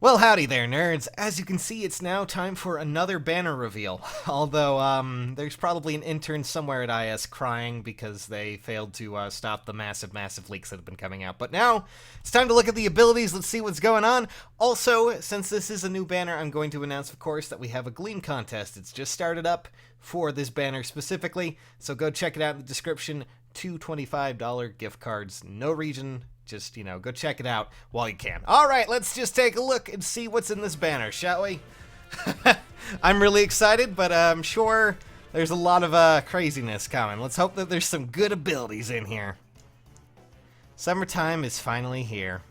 Well, howdy there, nerds. As you can see, it's now time for another banner reveal. Although, there's probably an intern somewhere at IS crying because they failed to stop the massive leaks that have been coming out. But now, it's time to look at the abilities. Let's see what's going on. Also, since this is a new banner, I'm going to announce, of course, that we have a Gleam contest. It's just started up for this banner specifically, so go check it out in the description. Two $25 gift cards, no region. Just, go check it out while you can. All right, let's just take a look and see what's in this banner, shall we? I'm really excited, but I'm sure there's a lot of craziness coming. Let's hope that there's some good abilities in here. Summertime is finally here.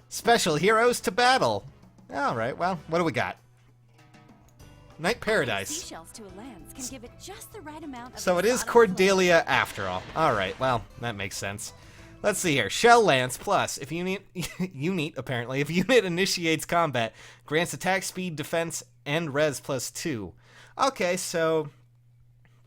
Special heroes to battle. All right, well, what do we got? Night Paradise. Seashells to a lens can give it just the right amount of So it is Cordelia after all. All right, well, that makes sense. Let's see here. Shell Lance plus, if unit initiates combat, grants attack speed, defense, and res +2. Okay, so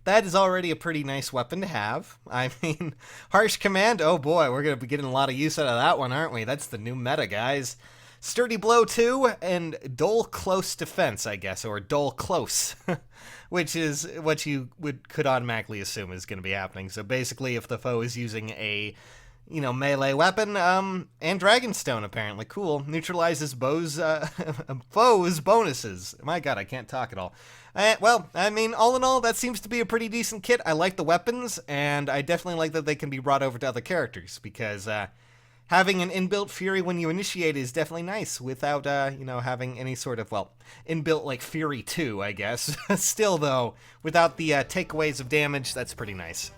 that is already a pretty nice weapon to have. I mean, Harsh Command, oh boy, we're going to be getting a lot of use out of that one, aren't we? That's the new meta, guys. Sturdy Blow 2, and Dull Close Defense, I guess, or Dull Close, which is what you could automatically assume is going to be happening. So basically, if the foe is using a melee weapon, and Dragonstone, apparently. Cool. Neutralizes foes' bonuses. My god, I can't talk at all. Well, I mean, all in all, that seems to be a pretty decent kit. I like the weapons, and I definitely like that they can be brought over to other characters, because, having an inbuilt Fury when you initiate is definitely nice, without, having any sort of, inbuilt, like, Fury 2, I guess. Still, though, without the, takeaways of damage, that's pretty nice.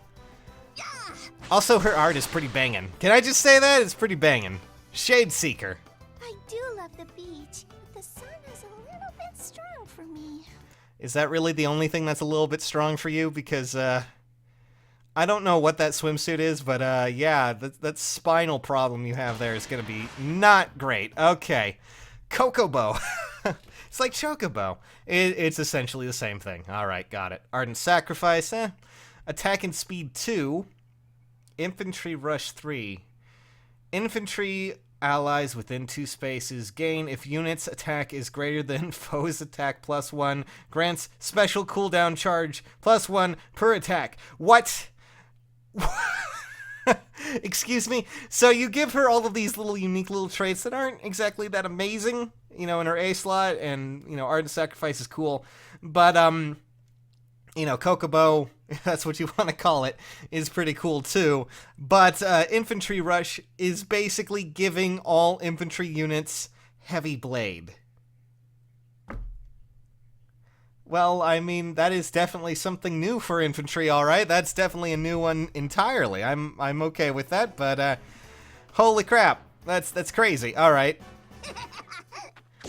Also, her art is pretty bangin'. Can I just say that? It's pretty bangin'. Shade Seeker. I do love the beach, but the sun is a little bit strong for me. Is that really the only thing that's a little bit strong for you? Because, I don't know what that swimsuit is, but, yeah, that spinal problem you have there is gonna be not great. Okay. Kokobo. It's like Chocobo. It's essentially the same thing. Alright, got it. Ardent Sacrifice, Attack and Speed 2. Infantry Rush 3. Infantry allies within 2 spaces gain if unit's attack is greater than foe's attack +1. Grants special cooldown charge +1 per attack. What? Excuse me? So you give her all of these little unique little traits that aren't exactly that amazing, in her A slot, and, Ardent Sacrifice is cool. But, Kokobo, that's what you want to call it, is pretty cool too. But Infantry Rush is basically giving all infantry units Heavy Blade. Well, I mean, that is definitely something new for infantry, alright? That's definitely a new one entirely. I'm okay with that, but holy crap. That's crazy. Alright.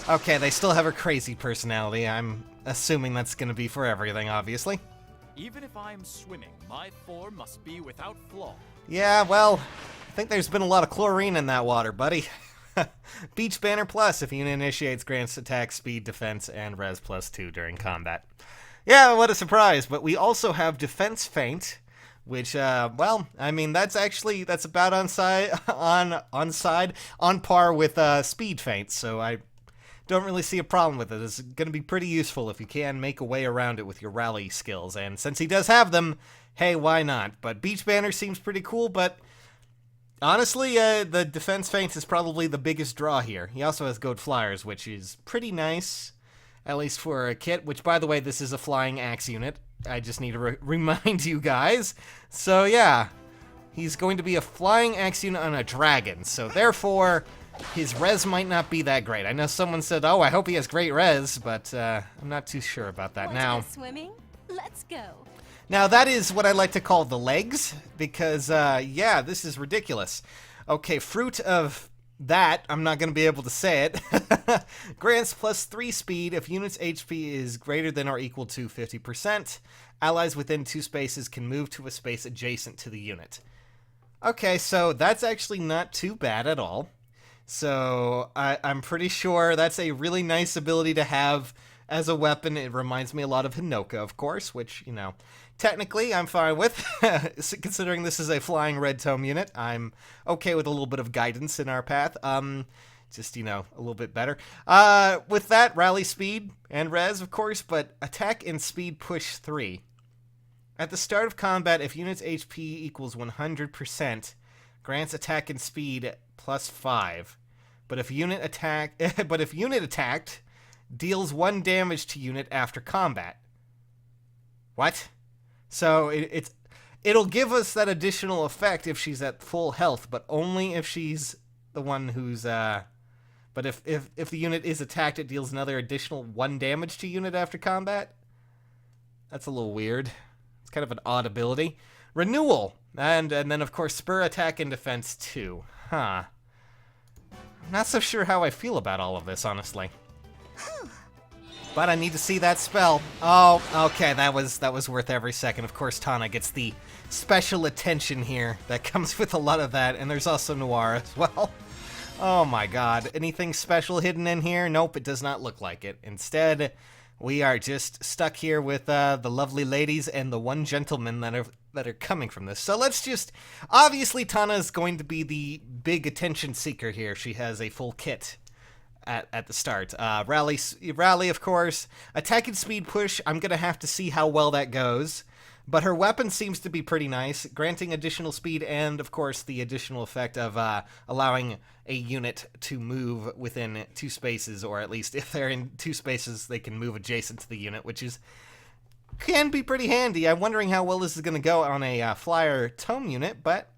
Okay, they still have her crazy personality. I'm assuming that's gonna be for everything, obviously. Even if I'm swimming, my form must be without flaw. Yeah, well, I think there's been a lot of chlorine in that water, buddy. Beach Banner Plus, if unit initiates, grants attack, speed, defense, and res +2 during combat. Yeah, what a surprise, but we also have Defense Feint, which, well, I mean, that's about on par with Speed Feint, so I don't really see a problem with it. It's going to be pretty useful if you can make a way around it with your rally skills, and since he does have them, hey, why not? But Beach Banner seems pretty cool, but honestly, the Defense Feint is probably the biggest draw here. He also has Goat Flyers, which is pretty nice, at least for a kit, which, by the way, this is a flying axe unit. I just need to remind you guys. So, yeah, he's going to be a flying axe unit on a dragon, so therefore his res might not be that great. I know someone said, oh, I hope he has great res, but I'm not too sure about that. Want Now, to go swimming? Let's go. Now, that is what I like to call the legs, because, yeah, this is ridiculous. Okay, fruit of that, I'm not going to be able to say it. Grants +3 speed if unit's HP is greater than or equal to 50%. Allies within 2 spaces can move to a space adjacent to the unit. Okay, so that's actually not too bad at all. So I'm pretty sure that's a really nice ability to have as a weapon. It reminds me a lot of Hinoka, of course, which, technically I'm fine with. Considering this is a flying red tome unit, I'm okay with a little bit of guidance in our path. Just, a little bit better. With that, rally speed and res, of course, but attack and speed push 3. At the start of combat, if unit's HP equals 100%, grants attack and speed plus 5. But if unit attacked, deals 1 damage to unit after combat. What? So it'll give us that additional effect if she's at full health, but only if she's the one who's but if the unit is attacked, it deals another additional 1 damage to unit after combat. That's a little weird. It's kind of an odd ability. Renewal, and then of course spur attack and defense 2. Huh. I'm not so sure how I feel about all of this, honestly. But I need to see that spell. Oh, okay, that was worth every second. Of course, Tana gets the special attention here that comes with a lot of that, and there's also Noire as well. Oh my god. Anything special hidden in here? Nope, it does not look like it. Instead, we are just stuck here with the lovely ladies and the one gentleman that are coming from this. So let's just... Obviously, Tana is going to be the big attention seeker here. She has a full kit at the start. Rally, of course. Attack and speed push, I'm going to have to see how well that goes. But her weapon seems to be pretty nice, granting additional speed and, of course, the additional effect of allowing a unit to move within 2 spaces, or at least if they're in 2 spaces, they can move adjacent to the unit, which can be pretty handy. I'm wondering how well this is going to go on a flyer tome unit, but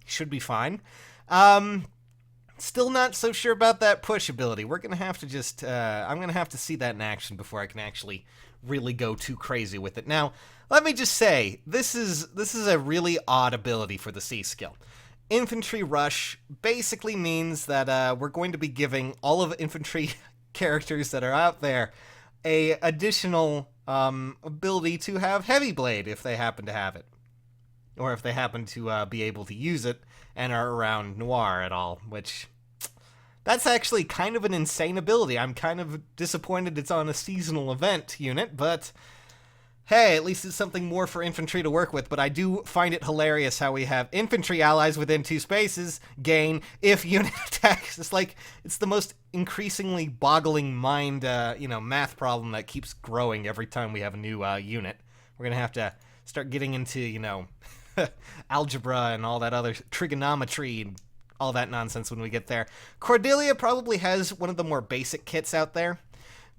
should be fine. Still not so sure about that push ability. We're going to have to just... I'm going to have to see that in action before I can actually really go too crazy with it. Now, let me just say, this is a really odd ability for the C skill. Infantry Rush basically means that we're going to be giving all of infantry characters that are out there a additional ability to have Heavy Blade if they happen to have it. Or if they happen to be able to use it and are around Noire at all, which... That's actually kind of an insane ability. I'm kind of disappointed it's on a seasonal event unit, but... Hey, at least it's something more for infantry to work with, but I do find it hilarious how we have infantry allies within 2 spaces gain if unit attacks. It's the most increasingly boggling mind, math problem that keeps growing every time we have a new unit. We're gonna have to start getting into, algebra and all that other trigonometry and all that nonsense when we get there. Cordelia probably has one of the more basic kits out there.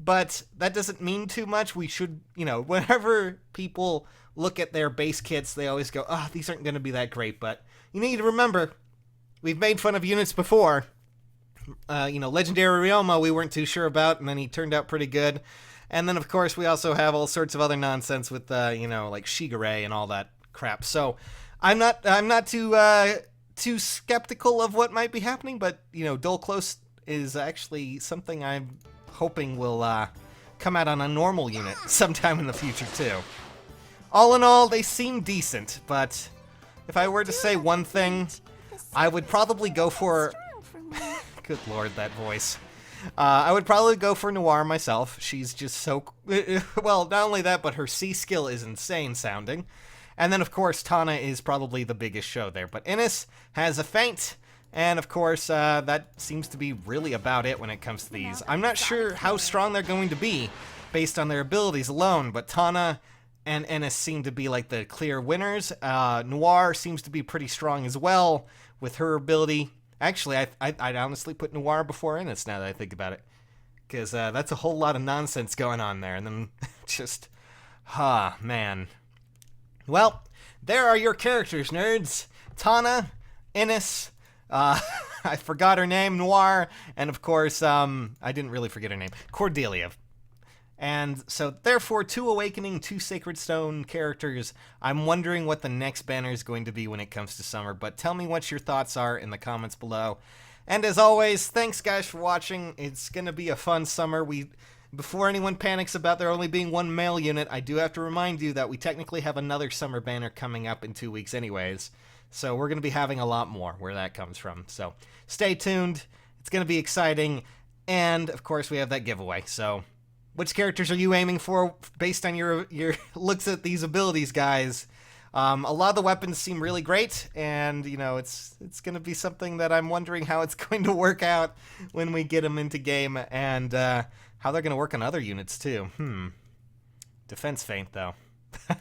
But that doesn't mean too much. We should, whenever people look at their base kits, they always go, these aren't going to be that great. But you need to remember, we've made fun of units before. Legendary Ryoma we weren't too sure about, and then he turned out pretty good. And then, of course, we also have all sorts of other nonsense with, like Shigure and all that crap. So I'm not too skeptical of what might be happening, but, Dull Close is actually something I'm hoping will come out on a normal unit sometime in the future too. All in all, they seem decent, but if I were to say one thing, I would probably go for... Good lord, that voice. I would probably go for Noire myself. She's just so... Well, not only that, but her C skill is insane sounding. And then, of course, Tana is probably the biggest show there. But Innes has a feint... And, of course, that seems to be really about it when it comes to these. I'm not sure how strong they're going to be based on their abilities alone, but Tana and Ennis seem to be like the clear winners. Noire seems to be pretty strong as well with her ability. Actually, I'd honestly put Noire before Ennis now that I think about it. Because that's a whole lot of nonsense going on there. And then just, man. Well, there are your characters, nerds. Tana, Ennis... I forgot her name, Noire, and of course, I didn't really forget her name, Cordelia. And so, therefore, 2 Awakening, 2 Sacred Stone characters. I'm wondering what the next banner is going to be when it comes to summer, but tell me what your thoughts are in the comments below. And as always, thanks guys for watching. It's going to be a fun summer. Before anyone panics about there only being 1 male unit, I do have to remind you that we technically have another summer banner coming up in 2 weeks anyways. So we're going to be having a lot more where that comes from. So stay tuned. It's going to be exciting. And, of course, we have that giveaway. So which characters are you aiming for based on your looks at these abilities, guys? A lot of the weapons seem really great, and you know it's going to be something that I'm wondering how it's going to work out when we get them into game, and how they're going to work on other units too. Defense feint though,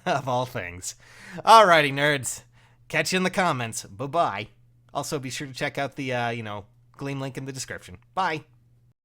of all things. Alrighty, nerds. Catch you in the comments. Bye bye. Also, be sure to check out the Gleam link in the description. Bye.